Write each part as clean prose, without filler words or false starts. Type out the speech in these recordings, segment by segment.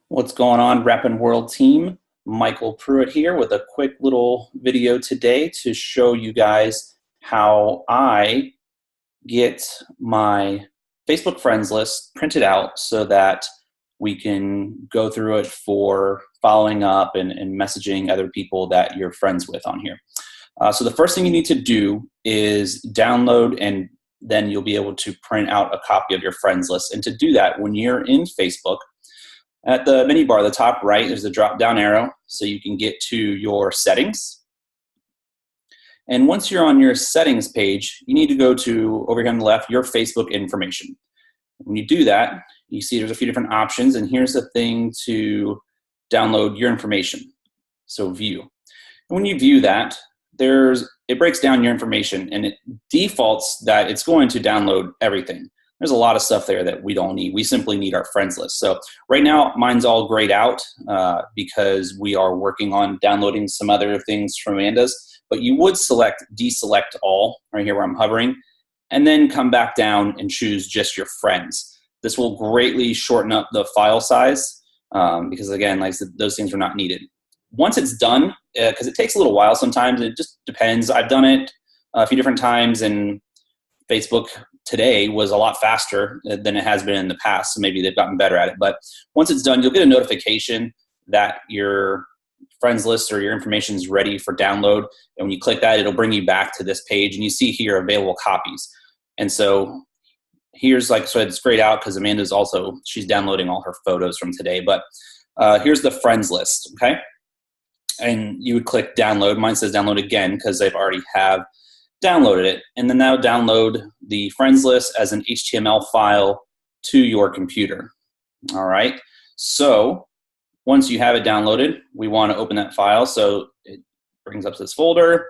What's going on, Rappin' World team? Michael Pruitt here with a quick little video today to show you guys how I get my Facebook friends list printed out so that we can go through it for following up and messaging other people that you're friends with on here. So the first thing you need to do is download, and then you'll be able to print out a copy of your friends list. And to do that, when you're in Facebook, at the menu bar, the top right, there's a drop down arrow so you can get to your settings. And once you're on your settings page, you need to go to, over here on the left, your Facebook information. When you do that, you see there's a few different options, and here's the thing to download your information. So view. And when you view that, it breaks down your information, and it defaults that it's going to download everything. There's a lot of stuff there that we don't need. We simply need our friends list. So right now, mine's all grayed out because we are working on downloading some other things from Amanda's. But you would deselect all, right here where I'm hovering, and then come back down and choose just your friends. This will greatly shorten up the file size because, again, like I said, those things are not needed. Once it's done, because it takes a little while sometimes, it just depends. I've done it a few different times, and Facebook today was a lot faster than it has been in the past, so maybe they've gotten better at it. But once it's done, you'll get a notification that your friends list or your information is ready for download. And when you click that, it'll bring you back to this page, and you see here available copies. And so here's, like, so it's grayed out because Amanda's also, she's downloading all her photos from today. But here's the friends list, okay? And you would click download. Mine says download again because they've already have downloaded it, and then now download the friends list as an HTML file to your computer. All right, so once you have it downloaded, we want to open that file. So it brings up this folder,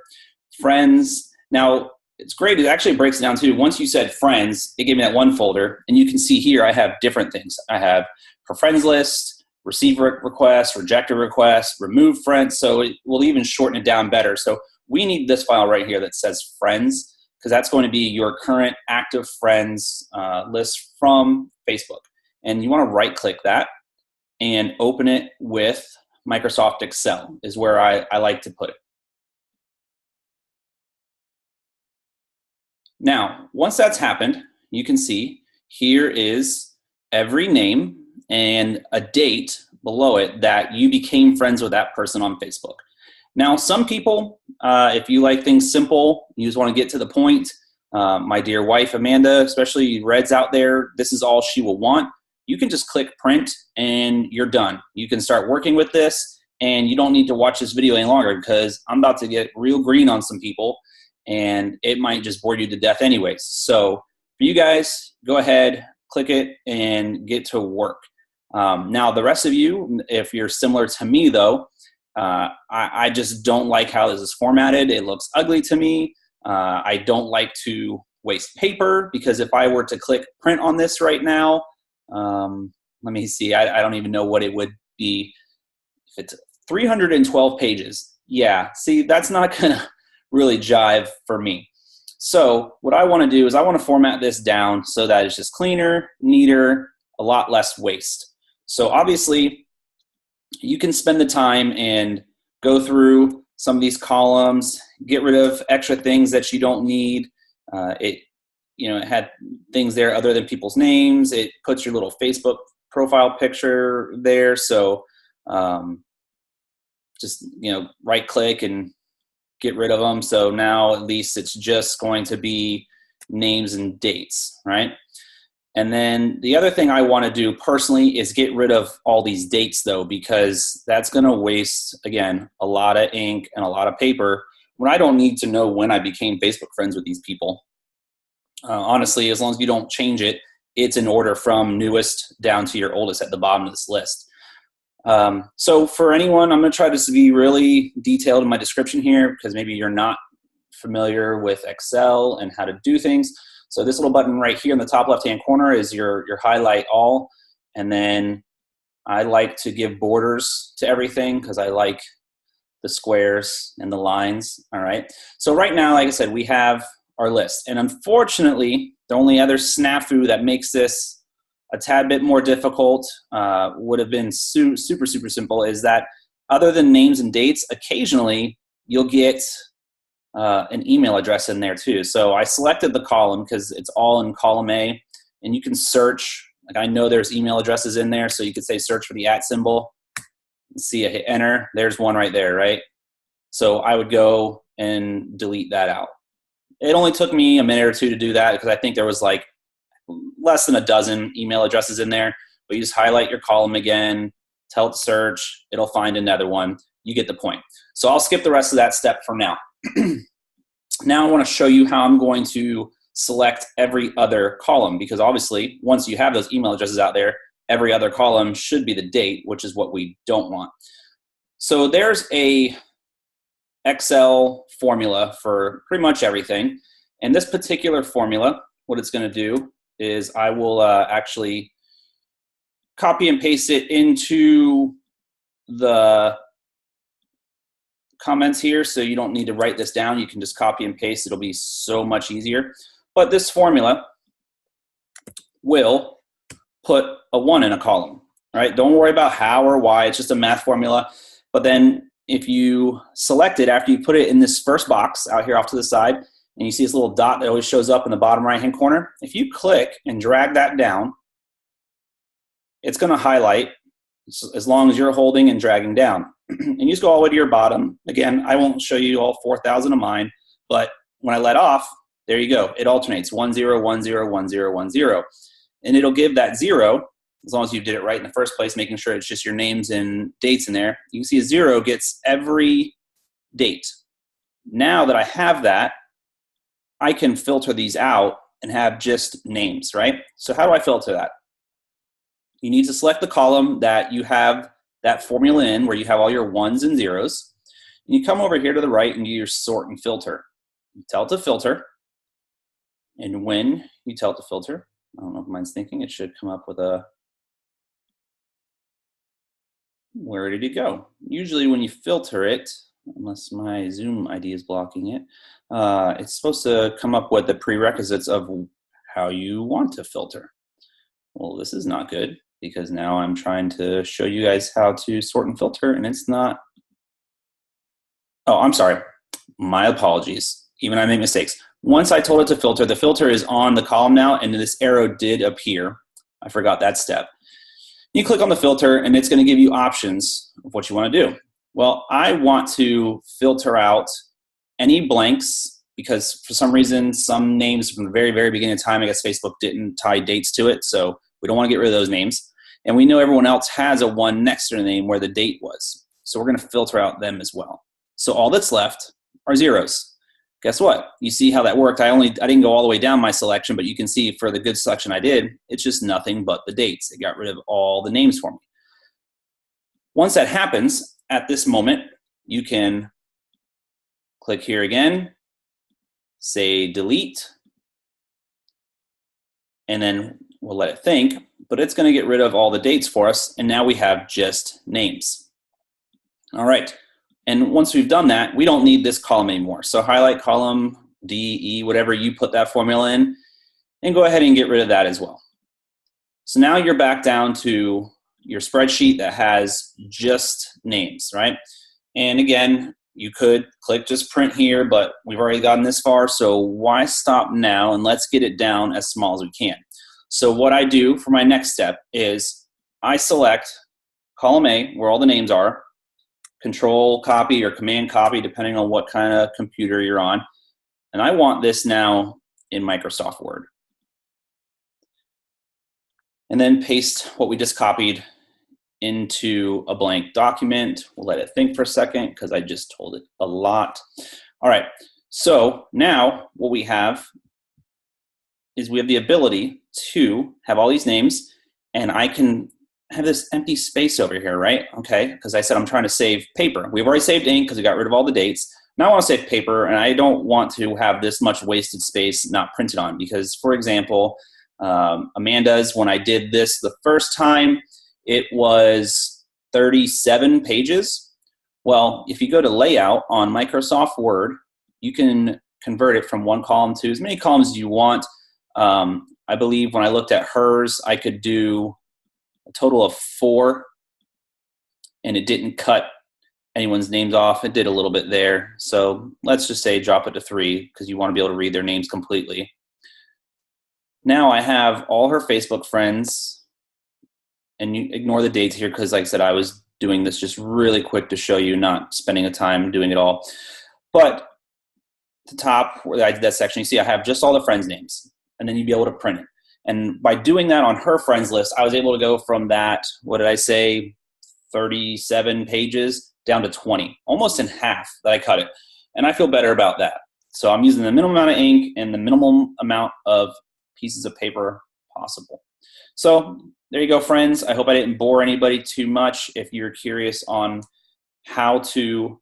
friends. Now it's great, it actually breaks it down too. Once you said friends, it gave me that one folder, and you can see here I have different things. I have her friends list, receive requests, reject a request, remove friends, so it will even shorten it down better. So we need this file right here that says friends, because that's going to be your current active friends list from Facebook. And you want to right click that and open it with Microsoft Excel is where I like to put it. Now, once that's happened, you can see here is every name and a date below it that you became friends with that person on Facebook. Now, some people, if you like things simple, you just want to get to the point. My dear wife, Amanda, especially Reds out there, this is all she will want. You can just click print and you're done. You can start working with this, and you don't need to watch this video any longer because I'm about to get real green on some people, and it might just bore you to death anyways. So for you guys, go ahead, click it, and get to work. Now, the rest of you, if you're similar to me, though, I just don't like how this is formatted. It looks ugly to me. I don't like to waste paper because if I were to click print on this right now, let me see, I don't even know what it would be. If it's 312 pages, yeah, see, that's not gonna really jive for me. So what I wanna do is I wanna format this down so that it's just cleaner, neater, a lot less waste. So obviously, you can spend the time and go through some of these columns, get rid of extra things that you don't need. It had things there other than people's names. It puts your little Facebook profile picture there. So just, right click and get rid of them. So now at least it's just going to be names and dates, right? And then the other thing I want to do personally is get rid of all these dates, though, because that's going to waste, again, a lot of ink and a lot of paper when I don't need to know when I became Facebook friends with these people. Honestly, as long as you don't change it, it's in order from newest down to your oldest at the bottom of this list. So for anyone, I'm going to try to be really detailed in my description here because maybe you're not familiar with Excel and how to do things. So this little button right here in the top left-hand corner is your highlight all. And then I like to give borders to everything because I like the squares and the lines, all right? So right now, like I said, we have our list. And unfortunately, the only other snafu that makes this a tad bit more difficult would have been super simple is that other than names and dates, occasionally you'll get an email address in there too. So I selected the column because it's all in column A, and you can search. Like I know there's email addresses in there, so you could say search for the @ symbol. See, I hit enter. There's one right there, right? So I would go and delete that out. It only took me a minute or two to do that because I think there was like less than a dozen email addresses in there. But you just highlight your column again, tell it to search, it'll find another one. You get the point. So I'll skip the rest of that step for now. Now I want to show you how I'm going to select every other column, because obviously once you have those email addresses out there, every other column should be the date, which is what we don't want. So there's a Excel formula for pretty much everything. And this particular formula, what it's going to do is I will actually copy and paste it into the comments here, so you don't need to write this down. You can just copy and paste. It'll be so much easier. But this formula will put a 1 in a column, right? Don't worry about how or why. It's just a math formula. But then if you select it after you put it in this first box out here off to the side, and you see this little dot that always shows up in the bottom right-hand corner, if you click and drag that down, it's going to highlight as long as you're holding and dragging down. And you just go all the way to your bottom. Again, I won't show you all 4,000 of mine, but when I let off, there you go. It alternates 1 0 1 0 1 0 1 0, and it'll give that 0 as long as you did it right in the first place, making sure it's just your names and dates in there. You can see a 0 gets every date. Now that I have that, I can filter these out and have just names, right? So how do I filter that? You need to select the column that you have that formula in, where you have all your 1s and 0s. And you come over here to the right and do your sort and filter. You tell it to filter. And when you tell it to filter, I don't know if mine's thinking, it should come up with a, where did it go? Usually when you filter it, unless my Zoom ID is blocking it, it's supposed to come up with the prerequisites of how you want to filter. Well, this is not good, because now I'm trying to show you guys how to sort and filter, and it's not. Oh, I'm sorry. My apologies. Even I make mistakes. Once I told it to filter, the filter is on the column now, and this arrow did appear. I forgot that step. You click on the filter, and it's going to give you options of what you want to do. Well, I want to filter out any blanks, because for some reason, some names from the very beginning of time, I guess Facebook didn't tie dates to it, so we don't want to get rid of those names. And we know everyone else has a 1 next to their name where the date was. So we're going to filter out them as well. So all that's left are 0s. Guess what? You see how that worked. I didn't go all the way down my selection, but you can see for the good selection I did, it's just nothing but the dates. It got rid of all the names for me. Once that happens, at this moment, you can click here again, say delete, and then we'll let it think, but it's going to get rid of all the dates for us, and now we have just names. All right, and once we've done that, we don't need this column anymore. So highlight column D, E, whatever you put that formula in, and go ahead and get rid of that as well. So now you're back down to your spreadsheet that has just names, right? And again, you could click just print here, but we've already gotten this far, so why stop now? And let's get it down as small as we can. So what I do for my next step is I select column A, where all the names are, control copy or command copy, depending on what kind of computer you're on. And I want this now in Microsoft Word. And then paste what we just copied into a blank document. We'll let it think for a second, because I just told it a lot. All right, so now what we have is we have the ability to have all these names, and I can have this empty space over here, right? Okay, because I said I'm trying to save paper. We've already saved ink because we got rid of all the dates. Now I want to save paper, and I don't want to have this much wasted space not printed on, because, for example, Amanda's, when I did this the first time, it was 37 pages. Well, if you go to layout on Microsoft Word, you can convert it from one column to as many columns as you want. I believe when I looked at hers, I could do a total of 4, and it didn't cut anyone's names off. It did a little bit there. So let's just say drop it to 3 because you want to be able to read their names completely. Now I have all her Facebook friends, and you ignore the dates here because like I said, I was doing this just really quick to show you, not spending the time doing it all. But at the top where I did that section, you see I have just all the friends' names, and then you'd be able to print it. And by doing that on her friends list, I was able to go from that, what did I say, 37 pages down to 20, almost in half that I cut it. And I feel better about that. So I'm using the minimum amount of ink and the minimum amount of pieces of paper possible. So there you go, friends. I hope I didn't bore anybody too much. If you're curious on how to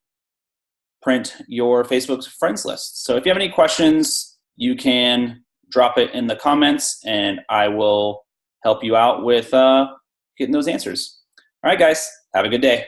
print your Facebook friends list. So if you have any questions, you can drop it in the comments and I will help you out with getting those answers. All right, guys, have a good day.